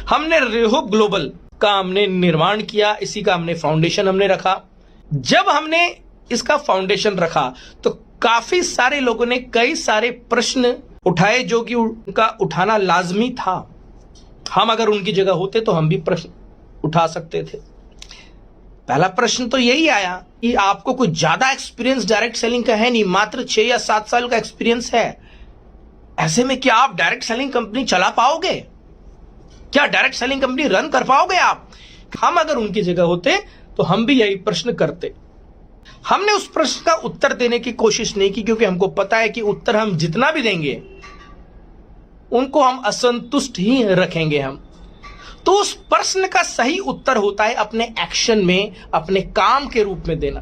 हमने रेहोप ग्लोबल का हमने निर्माण किया, इसी का हमने फाउंडेशन हमने रखा। जब हमने इसका फाउंडेशन रखा तो काफी सारे लोगों ने कई सारे प्रश्न उठाए जो कि उनका उठाना लाजमी था। हम अगर उनकी जगह होते तो हम भी प्रश्न उठा सकते थे। पहला प्रश्न तो यही आया कि आपको कुछ ज्यादा एक्सपीरियंस डायरेक्ट सेलिंग का है नहीं, मात्र 6 या 7 साल का एक्सपीरियंस है। ऐसे में क्या आप डायरेक्ट सेलिंग कंपनी चला पाओगे? क्या डायरेक्ट सेलिंग कंपनी रन कर पाओगे आप? हम अगर उनकी जगह होते तो हम भी यही प्रश्न करते। हमने उस प्रश्न का उत्तर देने की कोशिश नहीं की, क्योंकि हमको पता है कि उत्तर हम जितना भी देंगे उनको हम असंतुष्ट ही रखेंगे हम। तो उस प्रश्न का सही उत्तर होता है अपने एक्शन में, अपने काम के रूप में देना।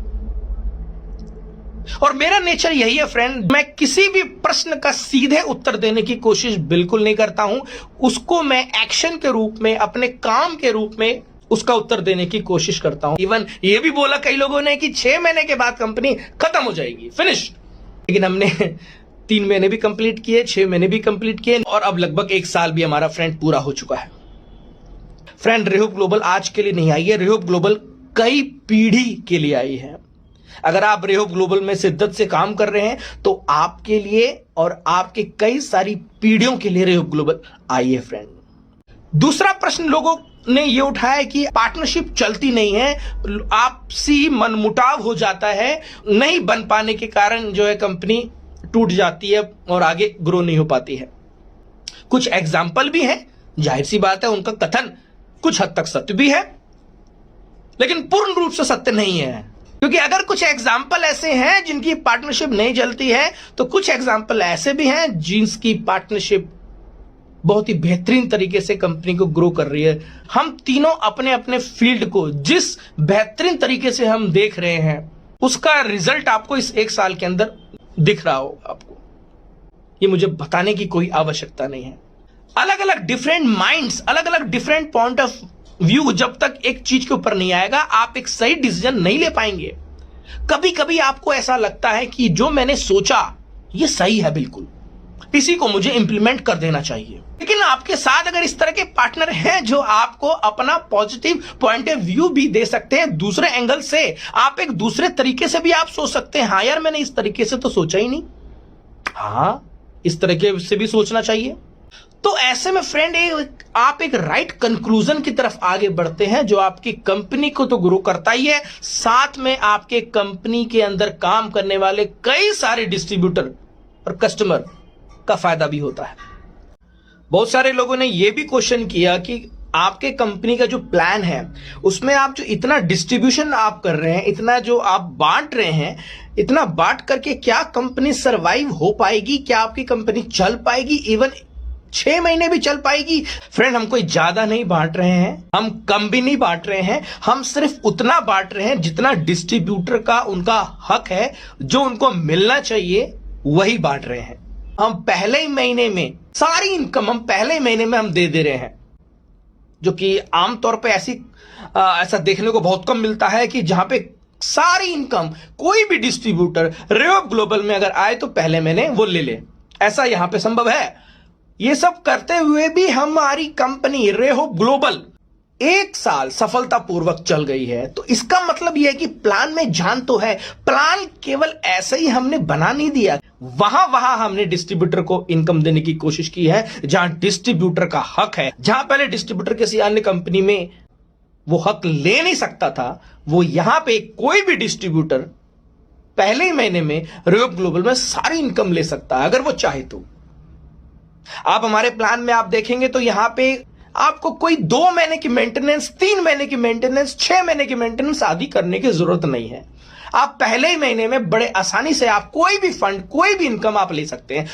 और मेरा नेचर यही है फ्रेंड, मैं किसी भी प्रश्न का सीधे उत्तर देने की कोशिश बिल्कुल नहीं करता हूं। उसको मैं एक्शन के रूप में, अपने काम के रूप में उसका उत्तर देने की कोशिश करता हूं। इवन ये भी बोला कई लोगों ने कि 6 महीने के बाद कंपनी खत्म हो जाएगी, फिनिश। लेकिन हमने 3 महीने भी कंप्लीट किए, 6 महीने भी कंप्लीट किए, और अब लगभग 1 साल भी हमारा फ्रेंड पूरा हो चुका है। फ्रेंड, रेहोप ग्लोबल आज के लिए नहीं आई है, रेहोप ग्लोबल कई पीढ़ी के लिए आई है। अगर आप रेहोप ग्लोबल में शिद्दत से काम कर रहे हैं तो आपके लिए और आपके कई सारी पीढ़ियों के लिए रेहोप ग्लोबल आई है फ्रेंड। दूसरा प्रश्न लोगों ने ये उठाया कि पार्टनरशिप चलती नहीं है, आपसी मनमुटाव हो जाता है, नहीं बन पाने के कारण जो है कंपनी टूट जाती है और आगे ग्रो नहीं हो पाती है। कुछ एग्जाम्पल भी हैं, जाहिर सी बात है उनका कथन कुछ हद तक सत्य भी है, लेकिन पूर्ण रूप से सत्य नहीं है। क्योंकि अगर कुछ एग्जाम्पल ऐसे हैं जिनकी पार्टनरशिप नहीं चलती है, तो कुछ एग्जाम्पल ऐसे भी हैं जिनकी पार्टनरशिप बहुत ही बेहतरीन तरीके से कंपनी को ग्रो कर रही है। हम तीनों अपने अपने फील्ड को जिस बेहतरीन तरीके से हम देख रहे हैं, उसका रिजल्ट आपको इस 1 साल के अंदर दिख रहा होगा। आपको ये मुझे बताने की कोई आवश्यकता नहीं है। अलग अलग डिफरेंट माइंड्स, अलग अलग डिफरेंट पॉइंट ऑफ व्यू जब तक एक चीज के ऊपर नहीं आएगा, आप एक सही डिसीजन नहीं ले पाएंगे। कभी कभी आपको ऐसा लगता है कि जो मैंने सोचा ये सही है, बिल्कुल इसी को मुझे इंप्लीमेंट कर देना चाहिए। लेकिन आपके साथ अगर इस तरह के पार्टनर हैं जो आपको अपना पॉजिटिव पॉइंट ऑफ व्यू भी दे सकते हैं, दूसरे एंगल से आप एक दूसरे तरीके से भी आप सोच सकते हैं। हाँ यार, मैंने इस तरीके से तो सोचा ही नहीं, हाँ इस तरीके से भी सोचना चाहिए। तो ऐसे में फ्रेंड आप एक राइट कंक्लूजन की तरफ आगे बढ़ते हैं, जो आपकी कंपनी को तो ग्रो करता ही है, साथ में आपके कंपनी के अंदर काम करने वाले कई सारे डिस्ट्रीब्यूटर और कस्टमर का फायदा भी होता है। बहुत सारे लोगों ने यह भी क्वेश्चन किया कि आपके कंपनी का जो प्लान है उसमें आप जो इतना डिस्ट्रीब्यूशन आप कर रहे हैं, इतना जो आप बांट रहे हैं, इतना बांट करके क्या कंपनी सरवाइव हो पाएगी? क्या आपकी कंपनी चल पाएगी? इवन 6 महीने भी चल पाएगी? फ्रेंड, हम कोई ज्यादा नहीं बांट रहे हैं, हम कम भी नहीं बांट रहे हैं, हम सिर्फ उतना बांट रहे हैं जितना डिस्ट्रीब्यूटर का उनका हक है, जो उनको मिलना चाहिए वही बांट रहे हैं। हम पहले ही महीने में सारी इनकम हम पहले महीने में हम दे रहे हैं, जो कि आमतौर पे ऐसा देखने को बहुत कम मिलता है कि जहां पे सारी इनकम कोई भी डिस्ट्रीब्यूटर रेहोप ग्लोबल में अगर आए तो पहले महीने वो ले ले। ऐसा यहां पे संभव है। ये सब करते हुए भी हमारी कंपनी रेहोप ग्लोबल 1 साल सफलतापूर्वक चल गई है। तो इसका मतलब यह है कि प्लान में जान तो है। प्लान केवल ऐसे ही हमने बना नहीं दिया, वहां हमने डिस्ट्रीब्यूटर को इनकम देने की कोशिश की है जहां डिस्ट्रीब्यूटर का हक है। जहां पहले डिस्ट्रीब्यूटर किसी अन्य कंपनी में वो हक ले नहीं सकता था, वो यहां पे कोई भी डिस्ट्रीब्यूटर पहले ही महीने में रेहोप ग्लोबल में सारी इनकम ले सकता है अगर वो चाहे तो। आप हमारे प्लान में आप देखेंगे तो यहां पे आपको कोई 2 महीने की मेंटेनेंस, 3 महीने की मेंटेनेंस, 6 महीने की मेंटेनेंस आदि करने की जरूरत नहीं है। आप पहले ही महीने में बड़े आसानी से आप कोई भी फंड, कोई भी इनकम आप ले सकते हैं।